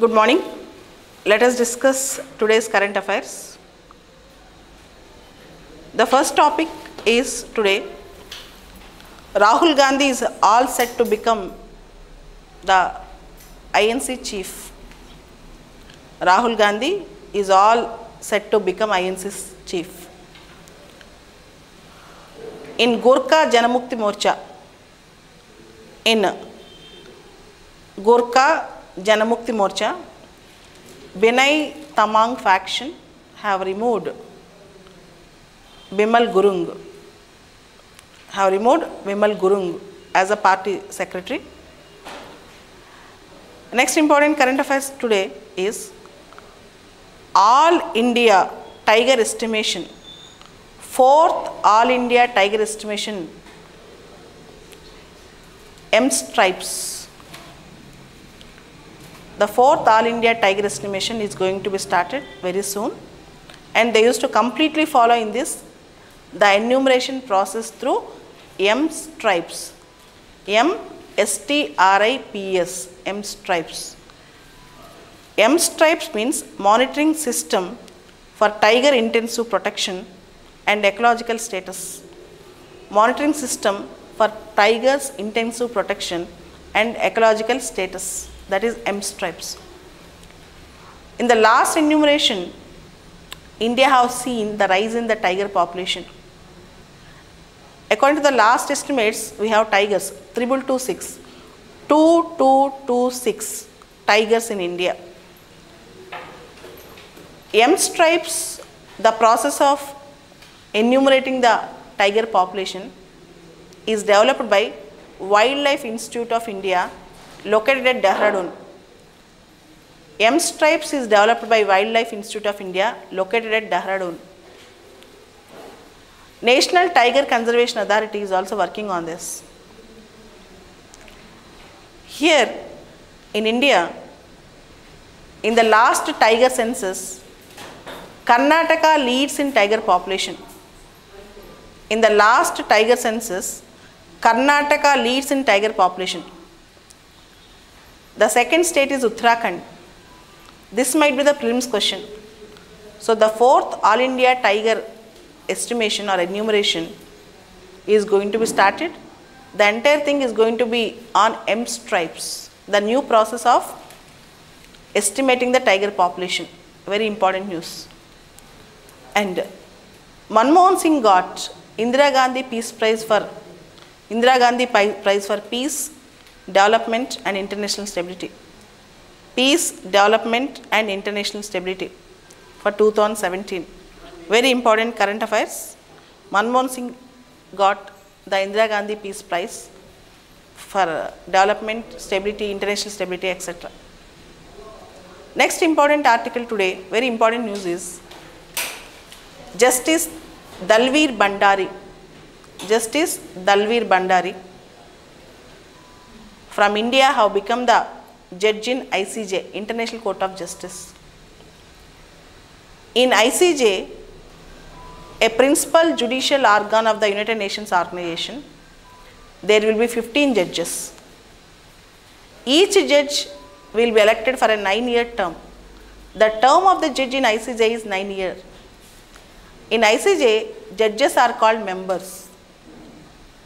Good morning. Let us discuss today's current affairs. The first topic is today, Rahul Gandhi is all set to become the INC chief. Rahul Gandhi is all set to become INC's chief. In Gorkha Janamukti Morcha, Binay Tamang faction have removed Bimal Gurung as a party secretary. Next important current affairs today is All India Tiger Estimation, 4th All India Tiger Estimation, M stripes. The 4th All India Tiger Estimation is going to be started very soon, and they used to completely follow in this the enumeration process through M stripes, M-S-T-R-I-P-S, M stripes. M stripes means monitoring system for tiger intensive protection and ecological status. Monitoring system for tigers intensive protection and ecological status, that is M stripes. In the last enumeration, India has seen the rise in the tiger population. According to the last estimates, we have tigers 2226 tigers in India. M stripes, the process of enumerating the tiger population, is developed by Wildlife Institute of India located at Dehradun. M stripes is developed by Wildlife Institute of India located at Dehradun. National Tiger Conservation Authority is also working on this. Here in India, in the last tiger census, Karnataka leads in tiger population. In the last tiger census, Karnataka leads in tiger population. The second state is Uttarakhand. This might be the prelims question. So the 4th All India Tiger Estimation or enumeration is going to be started. The entire thing is going to be on M stripes, the new process of estimating the tiger population. Very important news. And Manmohan Singh got Indira Gandhi Peace Prize for Peace, Development and International Stability. Peace, Development and International Stability for 2017. Very important current affairs. Manmohan Singh got the Indira Gandhi Peace Prize for Development, Stability, International Stability, etc. Next important article today, very important news is Justice Dalveer Bhandar from India have become the judge in ICJ, International Court of Justice. In ICJ, a principal judicial organ of the United Nations organization, there will be 15 judges. Each judge will be elected for a 9-year term. The term of the judge in ICJ is 9 years. In ICJ, judges are called members.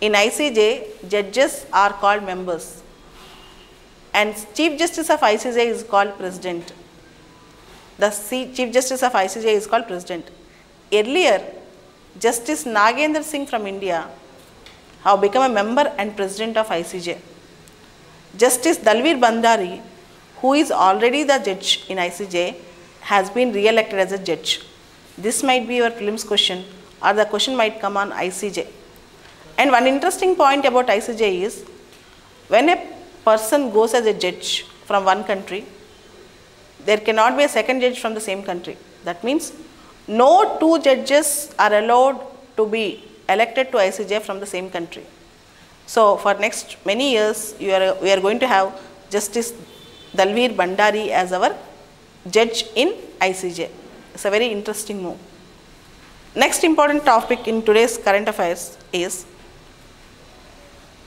In ICJ, judges are called members. And Chief Justice of ICJ is called President. The Chief Justice of ICJ is called President. Earlier, Justice Nagendra Singh from India have become a member and President of ICJ. Justice Dalveer Bhandar, who is already the judge in ICJ, has been re-elected as a judge. This might be your prelims question, or the question might come on ICJ. And one interesting point about ICJ is, when a person goes as a judge from one country, there cannot be a second judge from the same country. That means no two judges are allowed to be elected to ICJ from the same country. So for next many years, we are going to have Justice Dalveer Bhandar as our judge in ICJ. It's a very interesting move. Next important topic in today's current affairs is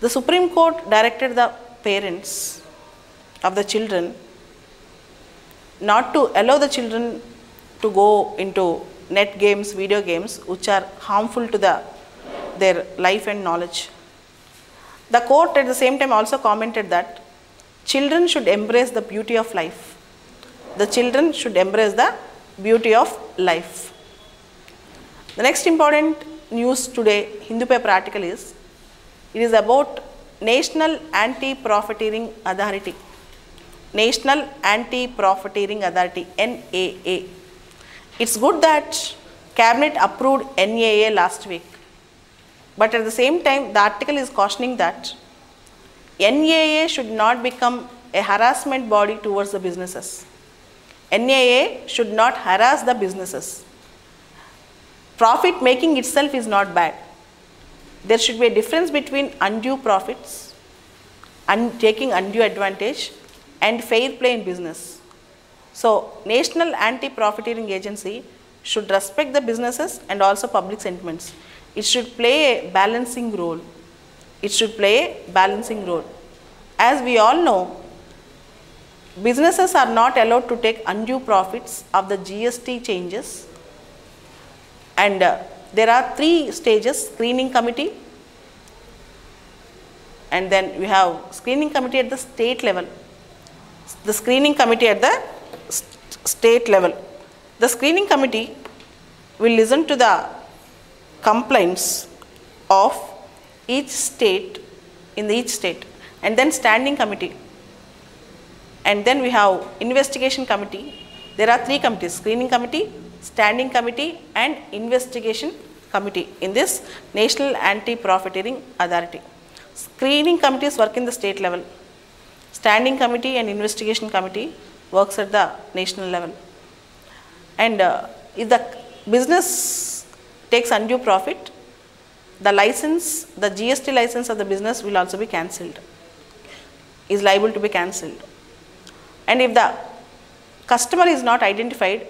the Supreme Court directed the parents of the children not to allow the children to go into net games, video games, which are harmful to their life and knowledge. The court at the same time also commented that children should embrace the beauty of life. The children should embrace the beauty of life. The next important news today, Hindu paper article is, it is about National Anti-Profiteering Authority. National Anti-Profiteering Authority, NAA. It's good that Cabinet approved NAA last week. But at the same time, the article is cautioning that NAA should not become a harassment body towards the businesses. NAA should not harass the businesses. Profit making itself is not bad. There should be a difference between undue profits and taking undue advantage and fair play in business. So, National Anti-Profiteering Agency should respect the businesses and also public sentiments. It should play a balancing role. It should play a balancing role. As we all know, businesses are not allowed to take undue profits of the GST changes, and there are 3 stages: screening committee, and then we have screening committee at the state level. The screening committee at the state level. The screening committee will listen to the complaints of each state, and then standing committee. And then we have investigation committee. There are 3 committees: screening committee, standing committee and investigation committee in this National Anti-Profiteering Authority. Screening committees work in the state level. Standing committee and investigation committee works at the national level. And if the business takes undue profit, the license, the GST license of the business will also be cancelled, is liable to be cancelled. And if the customer is not identified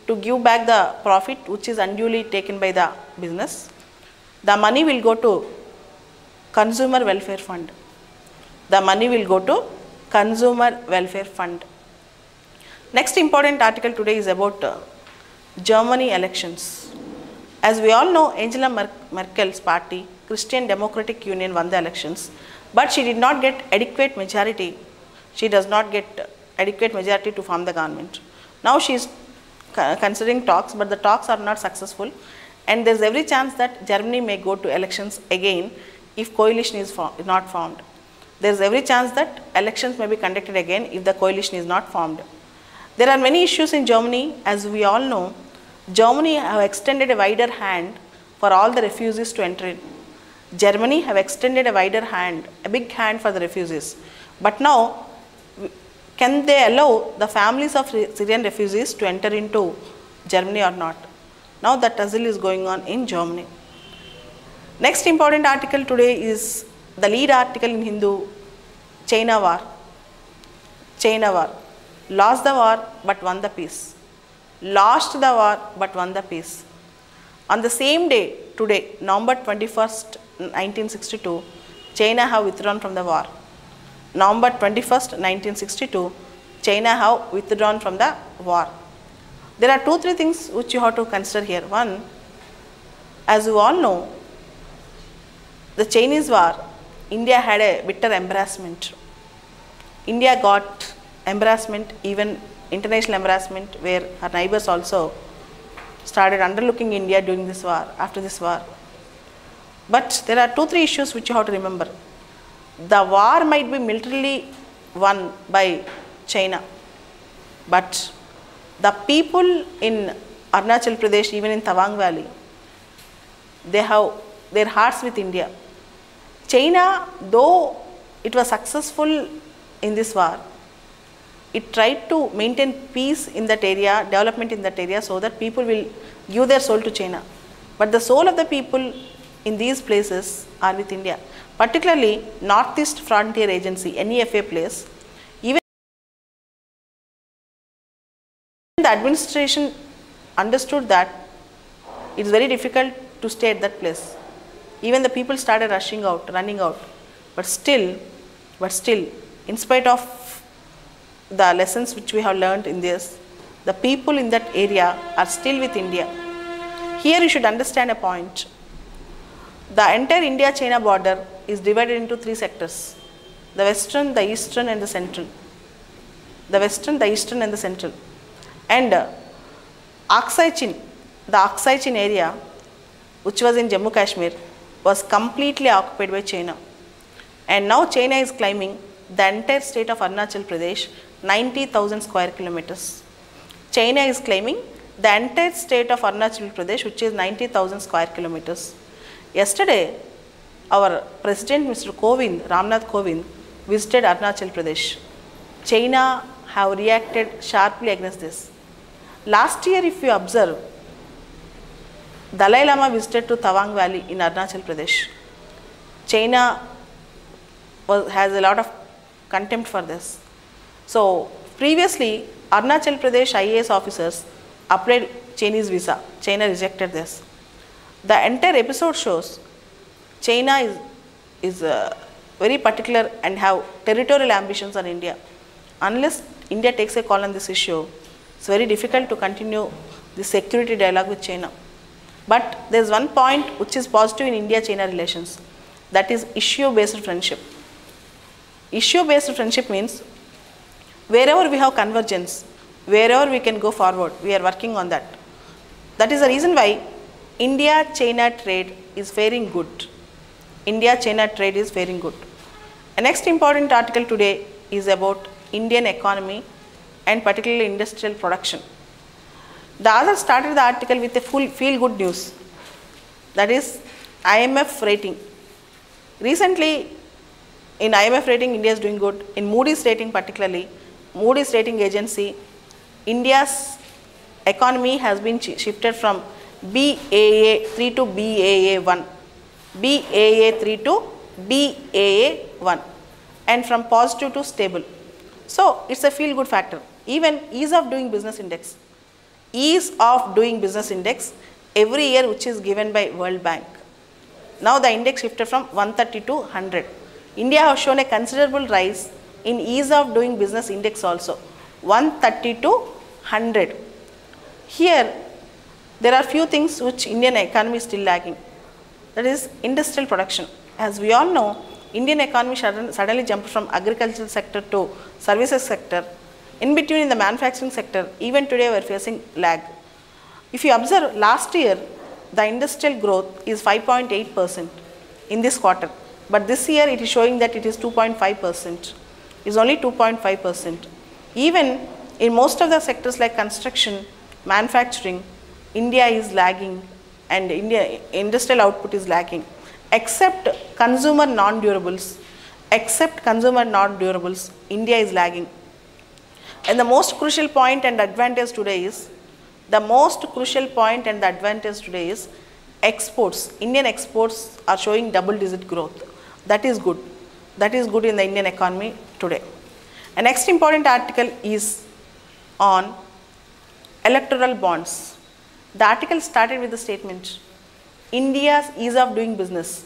to give back the profit which is unduly taken by the business, the money will go to Consumer Welfare Fund. The money will go to Consumer Welfare Fund. Next important article today is about Germany elections. As we all know, Angela Merkel's party, Christian Democratic Union, won the elections, but she did not get adequate majority. She does not get adequate majority to form the government. Now she is considering talks, but the talks are not successful, and there is every chance that Germany may go to elections again if coalition is not formed. There is every chance that elections may be conducted again if the coalition is not formed. There are many issues in Germany. As we all know, Germany have extended a wider hand for all the refugees to enter in. Germany have extended a wider hand, a big hand for the refugees. But now, can they allow the families of Syrian refugees to enter into Germany or not? Now that tussle is going on in Germany. Next important article today is the lead article in Hindu, China war. China war. Lost the war but won the peace. Lost the war but won the peace. On the same day, today, November 21st, 1962, China have withdrawn from the war. November 21st, 1962, China have withdrawn from the war. There are 2-3 things which you have to consider here. One, as you all know, the Chinese war, India had a bitter embarrassment. India got embarrassment, even international embarrassment, where her neighbors also started underlooking India during this war, after this war. But there are 2-3 issues which you have to remember. The war might be militarily won by China, but the people in Arunachal Pradesh, even in Tawang Valley, they have their hearts with India. China, though it was successful in this war, it tried to maintain peace in that area, development in that area, so that people will give their soul to China. But the soul of the people in these places are with India. Particularly Northeast Frontier Agency, NEFA place, even the administration understood that it is very difficult to stay at that place. Even the people started rushing out, running out. But still, in spite of the lessons which we have learned in this, the people in that area are still with India. Here you should understand a point. The entire India-China border is divided into three sectors: the western, the eastern and the central. The western, the eastern and the central. And Aksai Chin, the Aksai Chin area, which was in Jammu Kashmir, was completely occupied by China. And now China is claiming the entire state of Arunachal Pradesh, 90,000 square kilometers. China is claiming the entire state of Arunachal Pradesh, which is 90,000 square kilometers. Yesterday, our President Mr. Ramnath Kovind, visited Arunachal Pradesh. China have reacted sharply against this. Last year, if you observe, Dalai Lama visited to Tawang Valley in Arunachal Pradesh. China has a lot of contempt for this. So, previously, Arunachal Pradesh IAS officers applied Chinese visa. China rejected this. The entire episode shows China is very particular and have territorial ambitions on India. Unless India takes a call on this issue, it's very difficult to continue the security dialogue with China. But there is one point which is positive in India-China relations, that is issue-based friendship. Issue-based friendship means wherever we have convergence, wherever we can go forward, we are working on that. That is the reason why India-China trade is faring good. India-China trade is faring good. The next important article today is about Indian economy and particularly industrial production. The author started the article with a feel-good news, that is IMF rating. Recently, in IMF rating, India is doing good. In Moody's rating particularly, Moody's rating agency, India's economy has been shifted from BAA3 to BAA1, BAA3 to BAA1, and from positive to stable. So, it's a feel-good factor. Even ease of doing business index, every year which is given by World Bank. Now the index shifted from 130 to 100. India has shown a considerable rise in ease of doing business index also, 130 to 100. Here, there are few things which Indian economy is still lagging. That is industrial production. As we all know, Indian economy suddenly jumped from agricultural sector to services sector. In between, in the manufacturing sector, even today we are facing lag. If you observe, last year the industrial growth is 5.8% in this quarter, but this year it is showing that it is 2.5%. It's only 2.5%. Even in most of the sectors like construction, manufacturing, India is lagging and industrial output is lagging, except consumer non-durables. India is lagging. And the most crucial point and advantage today is, exports. Indian exports are showing double-digit growth. That is good. That is good in the Indian economy today. The next important article is on electoral bonds. The article started with the statement, India's ease of doing business.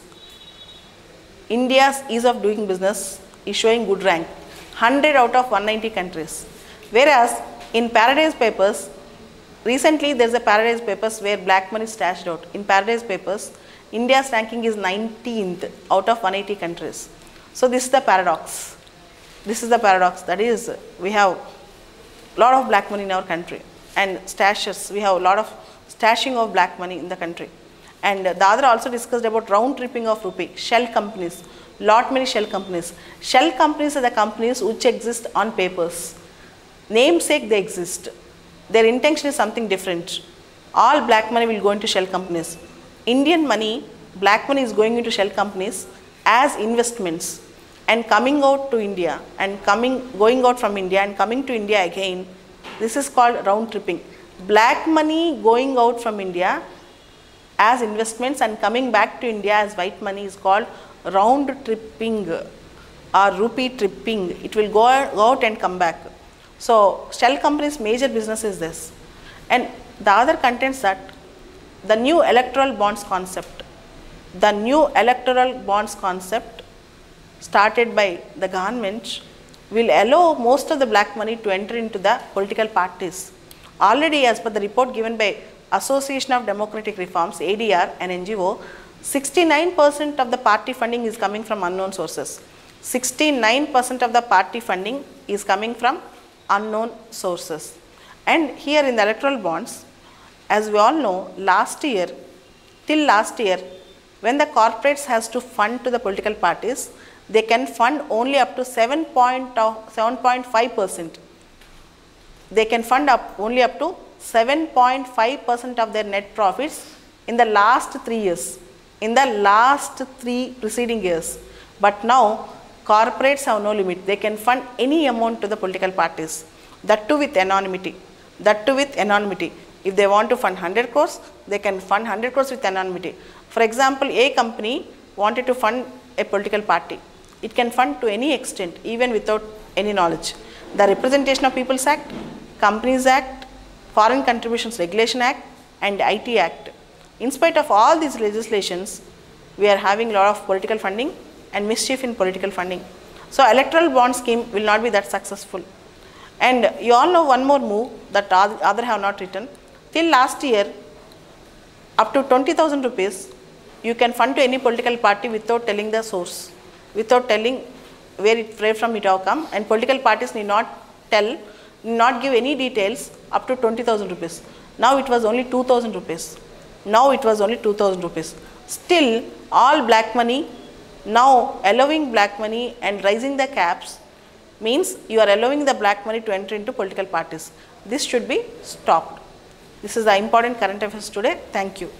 India's ease of doing business is showing good rank, 100 out of 190 countries. Whereas in Paradise Papers, recently there is a Paradise Papers where black money is stashed out. In Paradise Papers, India's ranking is 19th out of 180 countries. So this is the paradox. That is, we have a lot of black money in our country and stashes. We have a lot of stashing of black money in the country. And the other also discussed about round tripping of rupee, shell companies, lot many shell companies. Shell companies are the companies which exist on papers. Namesake they exist. Their intention is something different. All black money will go into shell companies. Indian money, black money is going into shell companies as investments and coming out to India and going out from India and coming to India again. This is called round tripping. Black money going out from India as investments and coming back to India as white money is called round tripping or rupee tripping. It will go out and come back. So, shell companies' major business is this. And the other contents that the new electoral bonds concept. The new electoral bonds concept started by the government will allow most of the black money to enter into the political parties. Already, as per the report given by Association of Democratic Reforms, ADR, an NGO, 69% of the party funding is coming from unknown sources. 69% of the party funding is coming from unknown sources. And here in the electoral bonds, as we all know, till last year, when the corporates has to fund to the political parties, they can fund only up to 7.5%. They can fund only up to 7.5% of their net profits in the last 3 years, in the last 3 preceding years. But now, corporates have no limit. They can fund any amount to the political parties, that too with anonymity. If they want to fund 100 crores, they can fund 100 crores with anonymity. For example, a company wanted to fund a political party. It can fund to any extent, even without any knowledge. The Representation of People's Act, Companies Act, Foreign Contributions Regulation Act and IT Act. In spite of all these legislations, we are having a lot of political funding and mischief in political funding. So, electoral bond scheme will not be that successful. And you all know one more move that other have not written. Till last year, up to 20,000 rupees, you can fund to any political party without telling the source, without telling where from it have come, and political parties need not give any details up to 20,000 rupees. Now it was only 2,000 rupees. Still, all black money, now allowing black money and raising the caps means you are allowing the black money to enter into political parties. This should be stopped. This is the important current affairs today. Thank you.